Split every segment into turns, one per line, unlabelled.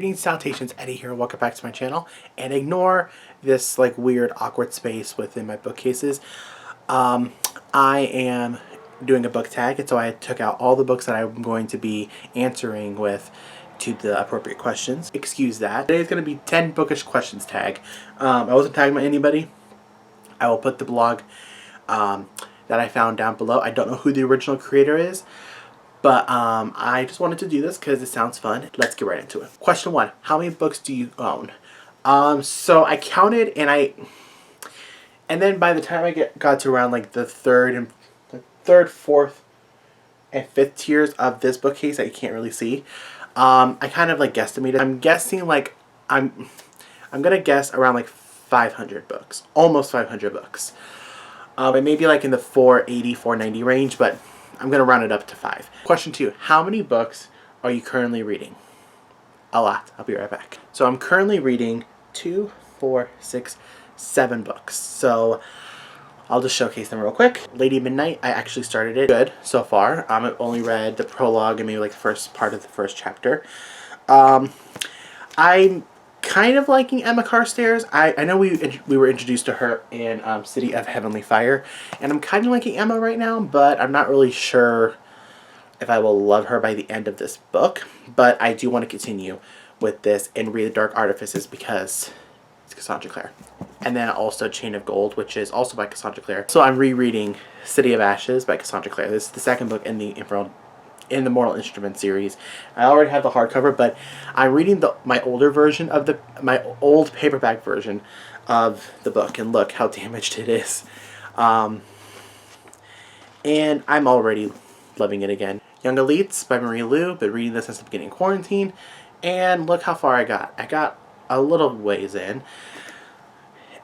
Greetings, salutations, Eddie here. Welcome back to my channel. And ignore this like weird awkward space within my bookcases. I am doing a book tag, and so I took out all the books that I'm going to be answering with to the appropriate questions. Excuse that. Today is going to be 10 Bookish Questions Tag. I wasn't tagging by anybody. I will put the blog that I found down below. I don't know who the original creator is, but I just wanted to do this because it sounds fun. Let's get right into it. Question 1. How many books do you own? So I counted, and then by the time I got to around like the third, fourth, and fifth tiers of this bookcase that you can't really see, I kind of like guesstimated. I'm guessing like I'm gonna guess around like 500 books, almost 500 books. It may be like in the 480, 490 range, but I'm going to round it up to 5. Question 2. How many books are you currently reading? A lot. I'll be right back. So I'm currently reading 2, 4, 6, 7 books. So I'll just showcase them real quick. Lady Midnight, I actually started it. Good so far. I've only read the prologue and maybe like the first part of the first chapter. I'm kind of liking Emma Carstairs. I know we were introduced to her in City of Heavenly Fire, and I'm kind of liking Emma right now, but I'm not really sure if I will love her by the end of this book. But I do want to continue with this and read The Dark Artifices because it's Cassandra Clare. And then also Chain of Gold, which is also by Cassandra Clare. So I'm rereading City of Ashes by Cassandra Clare. This is the second book in the Mortal Instruments series. I already have the hardcover, but I'm reading my older version of my old paperback version of the book, and look how damaged it is. And I'm already loving it again. Young Elites by Marie Lu. Been reading this since the beginning of quarantine, and look how far I got. I got a little ways in.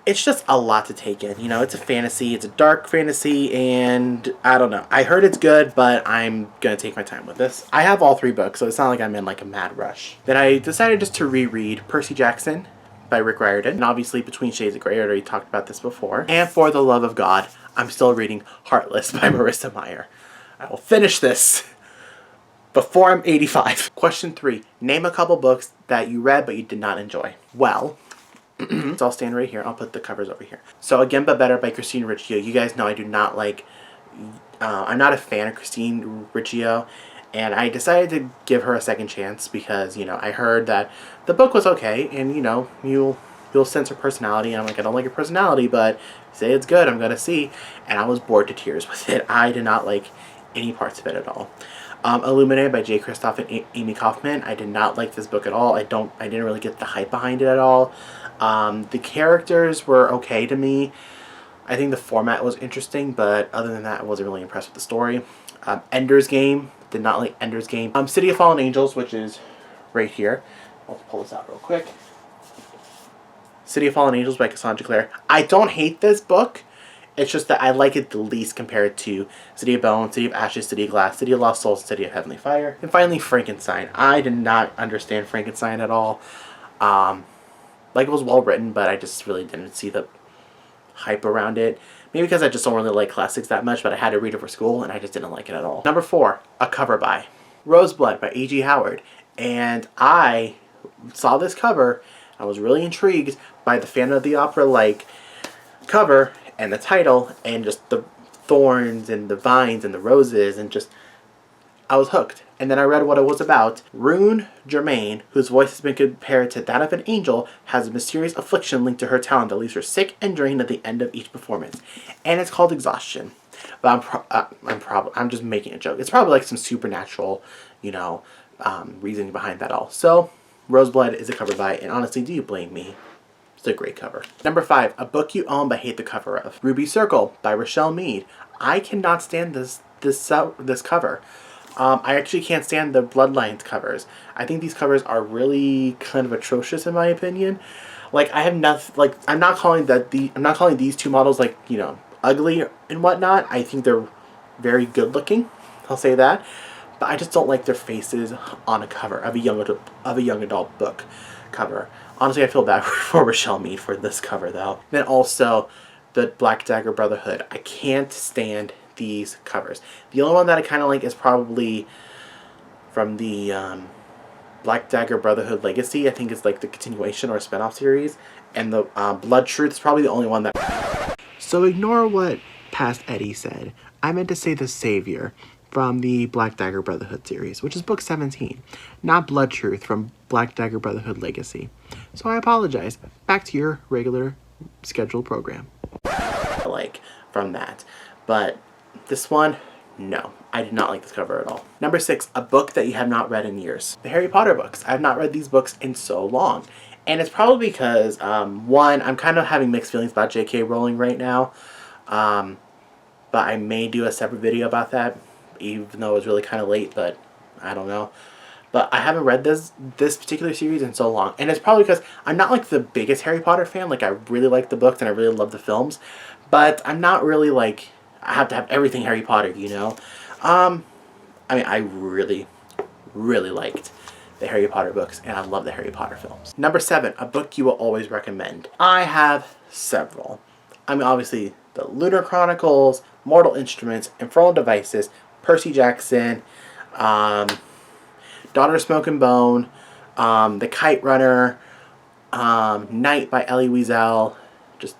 It's just a lot to take in. You know, it's a fantasy. It's a dark fantasy, and I don't know. I heard it's good, but I'm going to take my time with this. I have all 3 books, so it's not like I'm in like a mad rush. Then I decided just to reread Percy Jackson by Rick Riordan, and obviously Between Shades of Grey. I already talked about this before. And for the love of God, I'm still reading Heartless by Marissa Meyer. I will finish this before I'm 85. Question 3. Name a couple books that you read but you did not enjoy. Well, so I'll stand right here. I'll put the covers over here. So Again But Better by Christine Riccio. You guys know I do not like, I'm not a fan of Christine Riccio, and I decided to give her a second chance because, you know, I heard that the book was okay, and, you know, you'll sense her personality, and I'm like, I don't like her personality, but say it's good, I'm gonna see. And I was bored to tears with it. I did not like any parts of it at all. Illuminated by J. Kristoff and Amy Kaufman. I did not like this book at all. I didn't really get the hype behind it at all. The characters were okay to me. I think the format was interesting, but other than that, I wasn't really impressed with the story. Ender's Game. Did not like Ender's Game. City of Fallen Angels, which is right here. I'll pull this out real quick. City of Fallen Angels by Cassandra Clare. I don't hate this book. It's just that I like it the least compared to City of Bones, City of Ashes, City of Glass, City of Lost Souls, City of Heavenly Fire. And finally, Frankenstein. I did not understand Frankenstein at all. Like, it was well written, but I just really didn't see the hype around it. Maybe because I just don't really like classics that much, but I had to read it for school, and I just didn't like it at all. Number 4, a cover by Roseblood by A.G. Howard. And I saw this cover. I was really intrigued by the Phantom of the Opera-like cover and the title, and just the thorns and the vines and the roses, and just, I was hooked. And then I read what it was about. Rune Germain, whose voice has been compared to that of an angel, has a mysterious affliction linked to her talent that leaves her sick and drained at the end of each performance. And it's called exhaustion. But I'm just making a joke. It's probably like some supernatural, you know, reasoning behind that all. So, Roseblood is a cover by, and honestly, do you blame me? It's a great cover. Number 5, a book you own but hate the cover of. Ruby Circle by Rochelle Mead. I cannot stand this cover. I actually can't stand the Bloodlines covers. I think these covers are really kind of atrocious in my opinion. Like, I have nothing, like, I'm not calling these 2 models, like, you know, ugly and whatnot. I think they're very good looking. I'll say that. But I just don't like their faces on a cover of a young adult book cover. Honestly, I feel bad for Rochelle Mead for this cover, though. Then also, the Black Dagger Brotherhood. I can't stand these covers. The only one that I kind of like is probably from the Black Dagger Brotherhood Legacy, I think, is like the continuation or spinoff series. And the Blood Truth is probably the only one that... So ignore what Past Eddie said. I meant to say the Savior from the Black Dagger Brotherhood series, which is book 17, not Blood Truth from Black Dagger Brotherhood Legacy. So I apologize. Back to your regular scheduled program. Like from that. But this one, no. I did not like this cover at all. Number 6, a book that you have not read in years. The Harry Potter books. I have not read these books in so long. And it's probably because, one, I'm kind of having mixed feelings about J.K. Rowling right now. But I may do a separate video about that, even though it was really kind of late, but I don't know. But I haven't read this particular series in so long. And it's probably because I'm not like the biggest Harry Potter fan. Like, I really like the books and I really love the films. But I'm not really like, I have to have everything Harry Potter, you know? I mean, I really, really liked the Harry Potter books, and I love the Harry Potter films. Number 7, a book you will always recommend. I have several. I mean, obviously, the Lunar Chronicles, Mortal Instruments, Infernal Devices, Percy Jackson, Daughter of Smoke and Bone, The Kite Runner, Night by Elie Wiesel, just,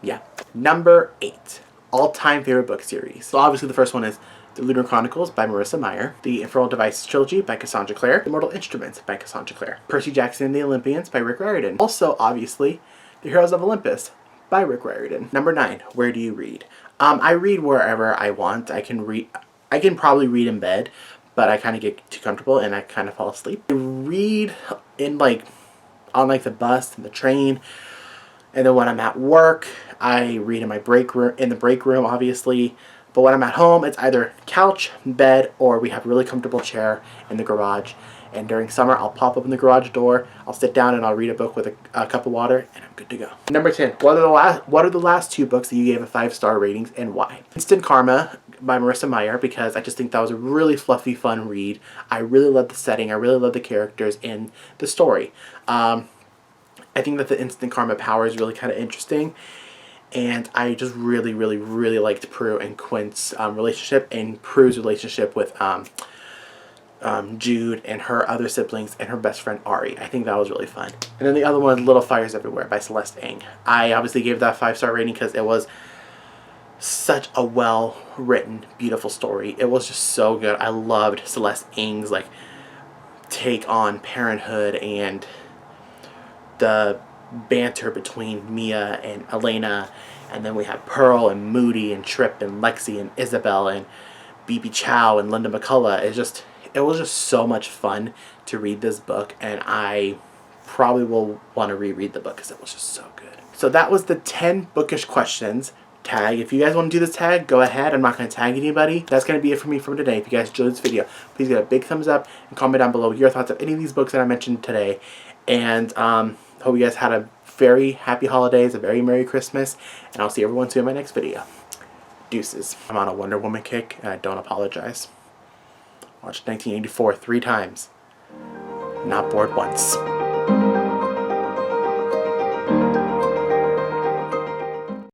yeah. Number 8, all-time favorite book series. So obviously the first one is The Lunar Chronicles by Marissa Meyer, The Infernal Devices Trilogy by Cassandra Clare, The Mortal Instruments by Cassandra Clare, Percy Jackson and the Olympians by Rick Riordan. Also, obviously, The Heroes of Olympus by Rick Riordan. Number 9, where do you read? I read wherever I want. I can probably read in bed, but I kind of get too comfortable and I kind of fall asleep. I read in on the bus and the train, and then when I'm at work, I read in my break room, obviously. But when I'm at home, it's either couch, bed, or we have a really comfortable chair in the garage. And during summer, I'll pop open the garage door, I'll sit down, and I'll read a book with a cup of water, and I'm good to go. Number 10, what are the last 2 books that you gave a 5-star ratings, and why? Instant Karma by Marissa Meyer, because I just think that was a really fluffy, fun read. I really love the setting, I really love the characters and the story. I think that the Instant Karma power is really kind of interesting. And I just really, really, really liked Prue and Quint's relationship, and Prue's relationship with Jude and her other siblings and her best friend Ari. I think that was really fun. And then the other one, Little Fires Everywhere by Celeste Ng. I obviously gave that a 5-star rating because it was such a well-written, beautiful story. It was just so good. I loved Celeste Ng's take on parenthood and the banter between Mia and Elena, and then we have Pearl and Moody and Trip and Lexi and Isabel and BB Chow and Linda McCullough. It was just so much fun to read this book, and I probably will want to reread the book because it was just so good. So that was the 10 Bookish Questions tag. If you guys want to do this tag, go ahead. I'm not going to tag anybody. That's going to be it for me from today. If you guys enjoyed this video, please give it a big thumbs up and comment down below your thoughts of any of these books that I mentioned today. And hope you guys had a very happy holidays, a very Merry Christmas, and I'll see everyone soon in my next video. Deuces. I'm on a Wonder Woman kick, and I don't apologize. Watched 1984 3 times. Not bored once.